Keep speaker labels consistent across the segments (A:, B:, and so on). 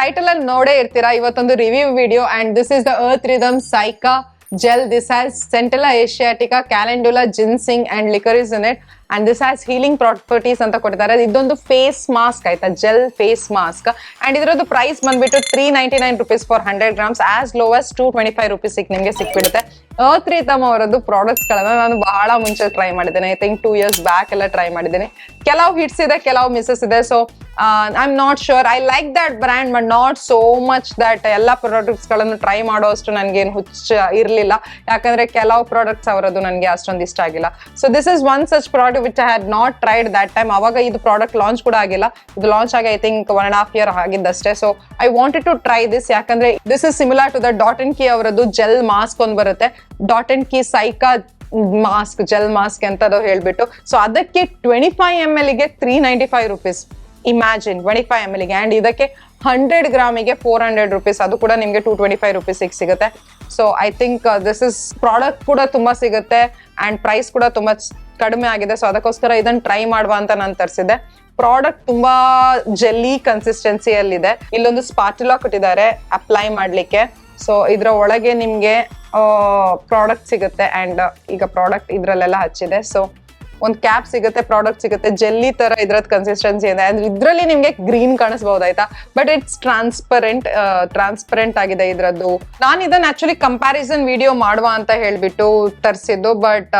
A: Title ಅಲ್ಲಿ ನೋಡೇ ಇರ್ತೀರಾ ಇವತ್ತೊಂದು review video and this is the Earth Rhythm cica gel. This has Centella asiatica, calendula, ginseng and licorice in it, and this has healing properties anta ಕೊಟ್ಟಿದ್ದಾರೆ. ಇದೊಂದು face mask ಆಯ್ತಾ, gel face mask, and ಇದರದ್ದು price ಬಂದ್ಬಿಟ್ಟು 399 rupees for 100 grams, as low as 225 rupees ನಿಮಗೆ ಸಿಕ್ಬಿಡುತ್ತೆ. Earth Rhythm ಅವರದ್ದು products ಗಳನ್ನ ನಾನು ಬಹಳ ಮುಂಚೆ ಟ್ರೈ ಮಾಡಿದ್ದೇನೆ. ಐ ಥಿಂಕ್ 2 years ಬ್ಯಾಕ್ ಎಲ್ಲ ಟ್ರೈ ಮಾಡಿದ್ದೇನೆ. ಕೆಲವು ಹಿಟ್ಸ್ ಇದೆ, ಕೆಲವು ಮಿಸಸ್ ಇದೆ. So I am not sure. I like that brand but not so much that ಎಲ್ಲ ಪ್ರಾಡಕ್ಟ್ಸ್ ಗಳನ್ನು ಟ್ರೈ ಮಾಡೋ ಅಷ್ಟು ನನ್ಗೇನು ಹುಚ್ಚ ಇರ್ಲಿಲ್ಲ, ಯಾಕಂದ್ರೆ ಕೆಲವು ಪ್ರಾಡಕ್ಟ್ಸ್ ಅವರದ್ದು ನನಗೆ ಅಷ್ಟೊಂದು ಇಷ್ಟ ಆಗಿಲ್ಲ. So this is one such product which I had not tried that time. ಅವಾಗ ಇದು ಪ್ರಾಡಕ್ಟ್ ಲಾಂಚ್ ಕೂಡ ಆಗಿಲ್ಲ. ಇದು ಲಾಂಚ್ ಆಗಿ ಐ ಥಿಂಕ್ 1.5 year ಆಗಿದ್ದಷ್ಟೇ. So I wanted to try this, ಯಾಕಂದ್ರೆ this is similar to the Dot and Key ಅವರದ್ದು gel mask ಒಂದು ಬರುತ್ತೆ, Dot and Key cica mask, gel mask ಅಂತದ್ದು ಹೇಳ್ಬಿಟ್ಟು. ಸೊ ಅದಕ್ಕೆ 25 ml ಗೆ 395 rupees. ಇಮ್ಯಾಜಿನ್ 25 ml ಗೆ, ಅಂಡ್ ಇದಕ್ಕೆ 100 ಗ್ರಾಮಿಗೆ 400 rupees. ಅದು ಕೂಡ ನಿಮ್ಗೆ 225 rupees ಸಿಗುತ್ತೆ. So I think this is product ಕೂಡ ತುಂಬಾ ಸಿಗುತ್ತೆ ಅಂಡ್ ಪ್ರೈಸ್ ಕೂಡ ತುಂಬಾ ಕಡಿಮೆ ಆಗಿದೆ. ಸೊ ಅದಕ್ಕೋಸ್ಕರ ಇದನ್ನ ಟ್ರೈ ಮಾಡುವ ಅಂತ ನಾನು ತರಿಸಿದೆ. ಪ್ರಾಡಕ್ಟ್ ತುಂಬಾ ಜೆಲ್ಲಿ ಕನ್ಸಿಸ್ಟೆನ್ಸಿಯಲ್ಲಿದೆ. ಇಲ್ಲೊಂದು ಸ್ಪಾಟುಲಾ ಕೊಟ್ಟಿದ್ದಾರೆ ಅಪ್ಲೈ ಮಾಡ್ಲಿಕ್ಕೆ. ಸೊ ಇದ್ರ ಒಳಗೆ ನಿಮ್ಗೆ ಪ್ರಾಡಕ್ಟ್ ಸಿಗುತ್ತೆ ಅಂಡ್ ಈಗ ಪ್ರಾಡಕ್ಟ್ ಇದ್ರಲ್ಲೆಲ್ಲ ಹಚ್ಚಿದೆ. ಸೊ ಒಂದು ಕ್ಯಾಪ್ ಸಿಗುತ್ತೆ, ಪ್ರಾಡಕ್ಟ್ ಸಿಗುತ್ತೆ, ಜೆಲ್ಲಿ ತರ ಇದ್ರದ್ ಕನ್ಸಿಸ್ಟೆನ್ಸಿ ಇದೆ. ಅಂದ್ರೆ ಇದ್ರಲ್ಲಿ ನಿಮ್ಗೆ ಗ್ರೀನ್ ಕಾಣಿಸಬಹುದು ಆಯ್ತಾ, ಬಟ್ ಇಟ್ಸ್ ಟ್ರಾನ್ಸ್ಪರೆಂಟ್ ಆಗಿದೆ ಇದ್ರದ್ದು. ನಾನು ಇದನ್ನ ಆಕ್ಚುಲಿ ಕಂಪ್ಯಾರಿಸನ್ ವಿಡಿಯೋ ಮಾಡುವ ಅಂತ ಹೇಳ್ಬಿಟ್ಟು ತರಿಸಿದ್ದು, ಬಟ್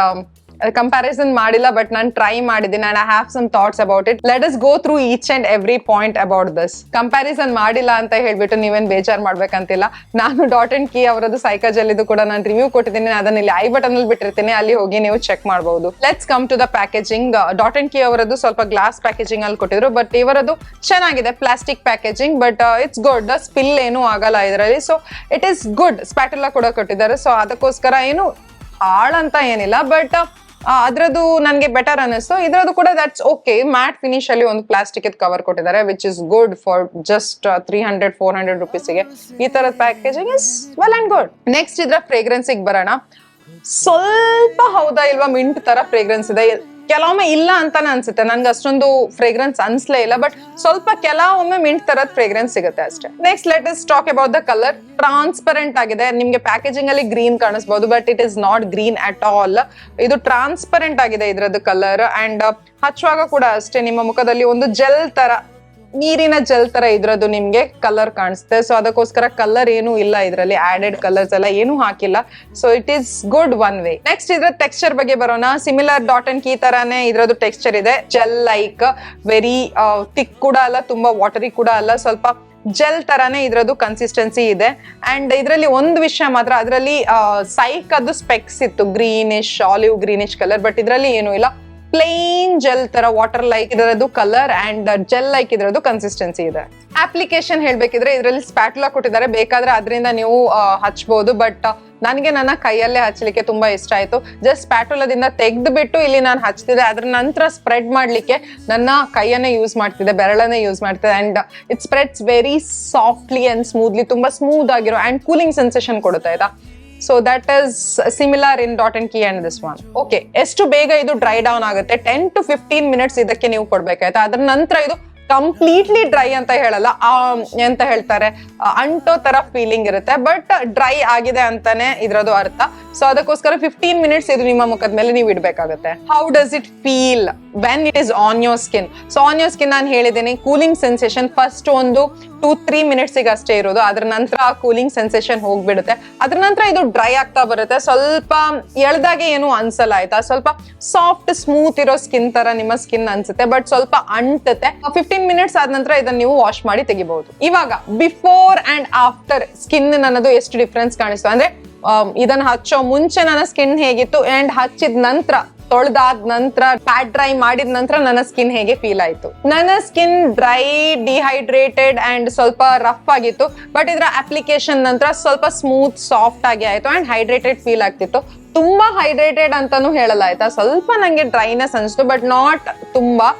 A: ಕಂಪ್ಯಾರಿಸನ್ ಮಾಡಿಲ್ಲ. ಬಟ್ ನಾನು ಟ್ರೈ ಮಾಡಿದ್ದೀನಿ and I have some thoughts about it. Let us go through each and every point about this. Comparison ಮಾಡಿಲ್ಲ ಅಂತ ಹೇಳ್ಬಿಟ್ಟು ನೀವೇನ್ ಬೇಜಾರ್ ಮಾಡ್ಬೇಕಂತಿಲ್ಲ. ನಾನು ಡಾಟ್ ಅಂಡ್ ಕೀ ಅವರದ್ದು ಸೈಕಾ ಜೆಲ್ ಇದು ಕೂಡ ನಾನು ರಿವ್ಯೂ ಕೊಟ್ಟಿದ್ದೀನಿ, ಅದನ್ನ ಇಲ್ಲಿ ಐ ಬಟನ್ ಅಲ್ಲಿ ಬಿಟ್ಟಿರ್ತೀನಿ, ಅಲ್ಲಿ ಹೋಗಿ ನೀವು ಚೆಕ್ ಮಾಡಬಹುದು. Let's come to the packaging. Dot and Key ಅವರದ್ದು ಸ್ವಲ್ಪ ಗ್ಲಾಸ್ ಪ್ಯಾಕೇಜಿಂಗ್ ಅಲ್ಲಿ ಕೊಟ್ಟಿದ್ರು, ಬಟ್ ಇವರದ್ದು ಚೆನ್ನಾಗಿದೆ, plastic packaging, but it's good. Spill ಏನೂ ಆಗಲ್ಲ ಇದರಲ್ಲಿ. So it is good. Spatula ಕೂಡ ಕೊಟ್ಟಿದ್ದಾರೆ. ಸೊ ಅದಕ್ಕೋಸ್ಕರ ಏನು ಹಾಳಂತ ಏನಿಲ್ಲ, ಬಟ್ ಅದ್ರದ್ದು ನನ್ಗೆ ಬೆಟರ್ ಅನಿಸ್ತು. ಇದ್ರದ್ದು ಕೂಡ ದಟ್ಸ್ ಓಕೆ. ಮ್ಯಾಟ್ ಫಿನಿಶ್ ಅಲ್ಲಿ ಒಂದು ಪ್ಲಾಸ್ಟಿಕ್ ಕವರ್ ಕೊಟ್ಟಿದ್ದಾರೆ, which is good for just 300-400 rupees ಗೆ. ಈ ತರದ packaging is well and good. Next ಇದ್ರ ಫ್ರೇಗ್ರೆನ್ಸ್ ಬರೋಣ. ಸ್ವಲ್ಪ ಹೌದಾ ಇಲ್ವಾ ಮಿಂಟ್ ತರ ಫ್ರೇಗ್ರೆನ್ಸ್ ಇದೆ. ಕೆಲವೊಮ್ಮೆ ಇಲ್ಲ ಅಂತಾನೆ ಅನ್ಸುತ್ತೆ, ನನ್ಗೆ ಅಷ್ಟೊಂದು ಫ್ರೇಗ್ರೆನ್ಸ್ ಅನ್ಸ್ಲೇ ಇಲ್ಲ, ಬಟ್ ಸ್ವಲ್ಪ ಕೆಲವೊಮ್ಮೆ ಮಿಂಟ್ ತರದ್ ಫ್ರೇಗ್ರೆನ್ಸ್ ಸಿಗುತ್ತೆ ಅಷ್ಟೇ. Next let us talk about the colour. Transparent ಆಗಿದೆ. ನಿಮ್ಗೆ ಪ್ಯಾಕೇಜಿಂಗ್ ಅಲ್ಲಿ ಗ್ರೀನ್ ಕಾಣಿಸಬಹುದು, but it is not green at all. ಇದು ಟ್ರಾನ್ಸ್ಪರೆಂಟ್ ಆಗಿದೆ ಇದ್ರದ್ದು ಕಲರ್. ಅಂಡ್ ಹಚ್ಚುವಾಗ ಕೂಡ ಅಷ್ಟೇ ನಿಮ್ಮ ಮುಖದಲ್ಲಿ ಒಂದು ಜೆಲ್ ತರ, ನೀರಿನ ಜೆಲ್ ತರ ಇದ್ರದ್ದು ನಿಮ್ಗೆ ಕಲರ್ ಕಾಣಿಸುತ್ತೆ. ಸೊ ಅದಕ್ಕೋಸ್ಕರ ಕಲರ್ ಏನು ಇಲ್ಲ ಇದರಲ್ಲಿ, ಆಡೆಡ್ ಕಲರ್ಸ್ ಎಲ್ಲ ಏನು ಹಾಕಿಲ್ಲ. So it is good one way. Next ಇದ್ರ ಟೆಕ್ಸ್ಚರ್ ಬಗ್ಗೆ ಬರೋಣ. ಸಿಮಿಲರ್ ಡಾಟ್ ಅಂಡ್ ಕೀ ತರಾನೇ ಇದ್ರದ್ದು ಟೆಕ್ಸ್ಚರ್ ಇದೆ. ಜೆಲ್ ಲೈಕ್, ವೆರಿ ಥಿಕ್ ಕೂಡ ಅಲ್ಲ, ತುಂಬಾ ವಾಟರಿ ಕೂಡ ಅಲ್ಲ, ಸ್ವಲ್ಪ ಜೆಲ್ ತರಾನೇ ಇದ್ರದ್ದು ಕನ್ಸಿಸ್ಟೆನ್ಸಿ ಇದೆ. ಅಂಡ್ ಇದರಲ್ಲಿ ಒಂದು ವಿಷಯ ಮಾತ್ರ, ಅದರಲ್ಲಿ ಸೈಕದ್ದು ಸ್ಪೆಕ್ಸ್ ಇತ್ತು, greenish, olive greenish colour, but ಇದರಲ್ಲಿ ಏನು ಇಲ್ಲ, ಪ್ಲೇನ್ ಜೆಲ್ ತರ ವಾಟರ್ ಲೈಕ್ ಇದರದ್ದು ಕಲರ್ ಅಂಡ್ ಜೆಲ್ ಲೈಕ್ ಇದರದ್ದು ಕನ್ಸಿಸ್ಟೆನ್ಸಿ ಇದೆ. ಅಪ್ಲಿಕೇಶನ್ ಹೇಳ್ಬೇಕಿದ್ರೆ ಇದರಲ್ಲಿ ಸ್ಪ್ಯಾಟುಲಾ ಕೊಟ್ಟಿದ್ದಾರೆ, ಬೇಕಾದ್ರೆ ಅದರಿಂದ ನೀವು ಹಚ್ಬಹುದು, ಬಟ್ ನನಗೆ ನನ್ನ ಕೈಯಲ್ಲೇ ಹಚ್ಚಲಿಕ್ಕೆ ತುಂಬಾ ಇಷ್ಟ ಆಯ್ತು. ಜಸ್ಟ್ ಸ್ಪ್ಯಾಟುಲಾದಿಂದ ತೆಗೆದ್ಬಿಟ್ಟು ಇಲ್ಲಿ ನಾನು ಹಚ್ತಿದ್ದೆ, ಅದ್ರ ನಂತರ ಸ್ಪ್ರೆಡ್ ಮಾಡ್ಲಿಕ್ಕೆ ನನ್ನ ಕೈಯನ್ನೇ ಯೂಸ್ ಮಾಡ್ತಿದ್ದೆ, ಬೆರಳನ್ನೇ ಯೂಸ್ ಮಾಡ್ತಿದ್ದೆ. And it spreads very softly and smoothly, ತುಂಬಾ ಸ್ಮೂತ್ ಆಗಿರೋ ಅಂಡ್ ಕೂಲಿಂಗ್ ಸೆನ್ಸೇಷನ್ ಕೊಡುತ್ತೆ ಆಯ್ತಾ. So that is similar in dot and key and this one. Okay, ಎಷ್ಟು ಬೇಗ ಇದು ಡ್ರೈ ಡೌನ್ ಆಗುತ್ತೆ? 10 to 15 minutes ಇದಕ್ಕೆ ನೀವು ಕೊಡ್ಬೇಕಾಯ್ತಾ. ಅದ್ರ ನಂತರ ಇದು ಕಂಪ್ಲೀಟ್ಲಿ ಡ್ರೈ ಅಂತ ಹೇಳಲ್ಲ, ಎಂತ ಹೇಳ್ತಾರೆ, ಅಂಟೋ ತರ ಫೀಲಿಂಗ್ ಇರುತ್ತೆ, ಬಟ್ ಡ್ರೈ ಆಗಿದೆ ಅಂತಾನೆ ಇದ್ರದ್ದು ಅರ್ಥ. ಸೊ ಅದಕ್ಕೋಸ್ಕರ 15 minutes ಇದು ನಿಮ್ಮ ಮುಖದ ಮೇಲೆ ನೀವು ಇಡ್ಬೇಕಾಗುತ್ತೆ. How does it feel when it is on your skin? So on your skin ನಾನು ಹೇಳಿದ್ದೀನಿ, ಕೂಲಿಂಗ್ ಸೆನ್ಸೇಷನ್ ಫಸ್ಟ್ ಒಂದು 2-3 minutes ಅಷ್ಟೇ ಇರೋದು, ಅದ್ರ ನಂತರ ಆ ಕೂಲಿಂಗ್ ಸೆನ್ಸೇಷನ್ ಹೋಗ್ಬಿಡುತ್ತೆ. ಅದ್ರ ನಂತರ ಇದು ಡ್ರೈ ಆಗ್ತಾ ಬರುತ್ತೆ. ಸ್ವಲ್ಪ ಎಳ್ದಾಗೆ ಏನು ಅನ್ಸಲ್ಲ ಆಯ್ತಾ, ಸ್ವಲ್ಪ ಸಾಫ್ಟ್ ಸ್ಮೂತ್ ಇರೋ ಸ್ಕಿನ್ ತರ ನಿಮ್ಮ ಸ್ಕಿನ್ ಅನ್ಸುತ್ತೆ, ಬಟ್ ಸ್ವಲ್ಪ ಅಂಟುತ್ತೆ. 15 minutes ಆದ ನಂತರ ಇದನ್ನ ನೀವು ವಾಶ್ ಮಾಡಿ ತೆಗಿಬಹುದು. ಇವಾಗ ಬಿಫೋರ್ ಅಂಡ್ ಆಫ್ಟರ್ ಸ್ಕಿನ್ ನನ್ನದು ಎಷ್ಟು ಡಿಫ್ರೆನ್ಸ್ ಕಾಣಿಸ್ತು ಅಂದ್ರೆ, ಇದನ್ನ ಹಚ್ಚೋ ಮುಂಚೆ ನನ್ನ ಸ್ಕಿನ್ ಹೇಗಿತ್ತು ಅಂಡ್ ಹಚ್ಚಿದ ನಂತರ, ತೊಳೆದಾದ ನಂತರ, ಪ್ಯಾಡ್ ಡ್ರೈ ಮಾಡಿದ ನಂತರ ನನ್ನ ಸ್ಕಿನ್ ಹೇಗೆ ಫೀಲ್ ಆಯ್ತು. ನನ್ನ ಸ್ಕಿನ್ ಡ್ರೈ, ಡಿಹೈಡ್ರೇಟೆಡ್ ಅಂಡ್ ಸ್ವಲ್ಪ ರಫ್ ಆಗಿತ್ತು, ಬಟ್ ಇದರ ಅಪ್ಲಿಕೇಶನ್ ನಂತರ ಸ್ವಲ್ಪ ಸ್ಮೂತ್, ಸಾಫ್ಟ್ ಆಗಿ ಆಯ್ತು ಅಂಡ್ ಹೈಡ್ರೇಟೆಡ್ ಫೀಲ್ ಆಗ್ತಿತ್ತು. ತುಂಬಾ ಹೈಡ್ರೇಟೆಡ್ ಅಂತಾನು ಹೇಳಲ್ಲ ಆಯ್ತಾ, ಸ್ವಲ್ಪ ನಂಗೆ ಡ್ರೈನೆಸ್ ಅನಿಸ್ತು, ಬಟ್ ನಾಟ್ ತುಂಬಾ.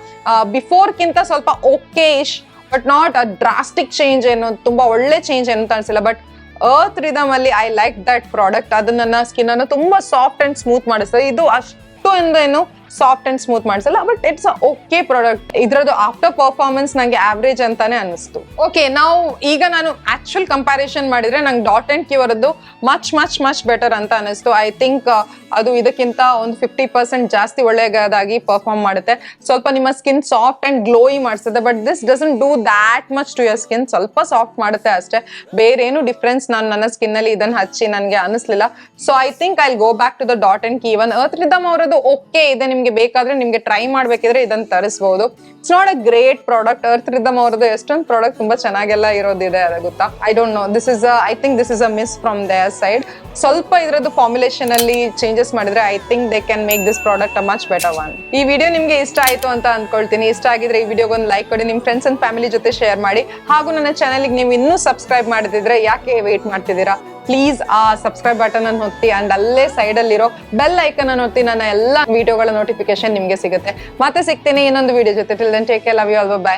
A: ಬಿಫೋರ್ ಕಿಂತ ಸ್ವಲ್ಪ okay Ish, but not a drastic change ಏನು, ತುಂಬಾ ಒಳ್ಳೆ ಚೇಂಜ್ ಏನು ಅಂತ ಅನ್ಸಿಲ್ಲ. ಬಟ್ ಅರ್ತ್ ರಿದಮ್ ಅಲ್ಲಿ ಐ ಲೈಕ್ ದಟ್ ಪ್ರಾಡಕ್ಟ್. ಅದು ನನ್ನ ಸ್ಕಿನ್ ಅನ್ನು ತುಂಬಾ ಸಾಫ್ಟ್ ಅಂಡ್ ಸ್ಮೂತ್ ಮಾಡಿಸ್ತದೆ. ಇದು ಅಷ್ಟು ಏನು ಸಾಫ್ಟ್ ಅಂಡ್ ಸ್ಮೂತ್ ಮಾಡಿಸಲ್ಲ, ಬಟ್ ಇಟ್ಸ್ ಓಕೆ ಪ್ರಾಡಕ್ಟ್. ಇದ್ರದ್ದು ಆಫ್ಟರ್ ಪರ್ಫಾರ್ಮೆನ್ಸ್ ನಂಗೆ ಆವ್ರೇಜ್ ಅಂತಾನೆ ಅನಿಸ್ತು. ಓಕೆ, ನಾವು ಈಗ ನಾನು ಆಕ್ಚುಯಲ್ ಕಂಪ್ಯಾರಿಸನ್ ಮಾಡಿದ್ರೆ ನಂಗೆ ಡಾಟ್ ಅಂಡ್ ಕಿ ಅವರದ್ದು ಮಚ್ ಬೆಟರ್ ಅಂತ ಅನಿಸ್ತು. ಐ ಥಿಂಕ್ ಅದು ಇದಕ್ಕಿಂತ ಒಂದು 50% ಜಾಸ್ತಿ ಒಳ್ಳೆಯದಾಗಿ ಪರ್ಫಾರ್ಮ್ ಮಾಡುತ್ತೆ. ಸ್ವಲ್ಪ ನಿಮ್ಮ ಸ್ಕಿನ್ ಸಾಫ್ಟ್ ಅಂಡ್ ಗ್ಲೋಯಿ ಮಾಡಿಸುತ್ತೆ, but this doesn't do that much to your skin. ಸ್ವಲ್ಪ ಸಾಫ್ಟ್ ಮಾಡುತ್ತೆ ಅಷ್ಟೇ, ಬೇರೆ ಏನು ಡಿಫ್ರೆನ್ಸ್ ನಾನು ನನ್ನ ಸ್ಕಿನ್ ಅಲ್ಲಿ ಇದನ್ನ ಹಚ್ಚಿ ನನಗೆ ಅನಿಸ್ಲಿಲ್ಲ. So I think I go back to the Dot and Key. Even Earth Rhythm ಅವರದ್ದು ಓಕೆ ಇದೆ, ನಿಮ್ಗೆ ಬೇಕಾದ್ರೆ ನಿಮ್ಗೆ ಟ್ರೈ ಮಾಡ್ಬೇಕಿದ್ರೆ ಇದನ್ನ ತರಿಸಬಹುದು. It's not a great product. Earth Rhythm ಅವರದ್ದು ಎಷ್ಟೊಂದು ಪ್ರಾಡಕ್ಟ್ ತುಂಬಾ ಚೆನ್ನಾಗೆಲ್ಲ ಇರೋದಿದೆ, ಅದ ಗೊತ್ತಾ? I don't know, I think this is a miss from their side. ಸ್ವಲ್ಪ ಇದ್ರದ್ದು ಫಾರ್ಮುಲೇಷನ್ ಅಲ್ಲಿ ಚೇಂಜಸ್ ಮಾಡಿದ್ರೆ I think they can make this product a much better one. ಈ ವಿಡಿಯೋ ನಿಮ್ಗೆ ಇಷ್ಟ ಆಯ್ತು ಅಂತ ಅನ್ಕೊಳ್ತೀನಿ. ಇಷ್ಟ ಆಗಿದ್ರೆ ಈ ವಿಡಿಯೋಗೆ ಒಂದು ಲೈಕ್ ಕೊಡಿ, ನಿಮ್ ಫ್ರೆಂಡ್ಸ್ ಅಂಡ್ ಫ್ಯಾಮಿಲಿ ಜೊತೆ ಶೇರ್ ಮಾಡಿ. ಹಾಗೂ ನನ್ನ ಚಾನಲ್ಗೆ ನೀವು ಇನ್ನೂ ಸಬ್ಸ್ಕ್ರೈಬ್ ಮಾಡದಿದ್ರೆ ಯಾಕೆ ವೇಟ್ ಮಾಡ್ತಿದ್ದೀರಾ? ಪ್ಲೀಸ್ ಆ ಸಬ್ಸ್ಕ್ರೈಬ್ ಬಟನ್ ಅನ್ನು ಒತ್ತಿ ಅಂಡ್ ಅಲ್ಲೇ ಸೈಡ್ ಅಲ್ಲಿರೋ ಬೆಲ್ ಐಕನ್ ಅನ್ನು ಒತ್ತಿ. ನನ್ನ ಎಲ್ಲ ವಿಡಿಯೋಗಳ ನೋಟಿಫಿಕೇಶನ್ ನಿಮ್ಗೆ ಸಿಗುತ್ತೆ. ಮತ್ತೆ ಸಿಗ್ತೀನಿ ಇನ್ನೊಂದು ವಿಡಿಯೋ ಜೊತೆ. Till then take care, love you all, by.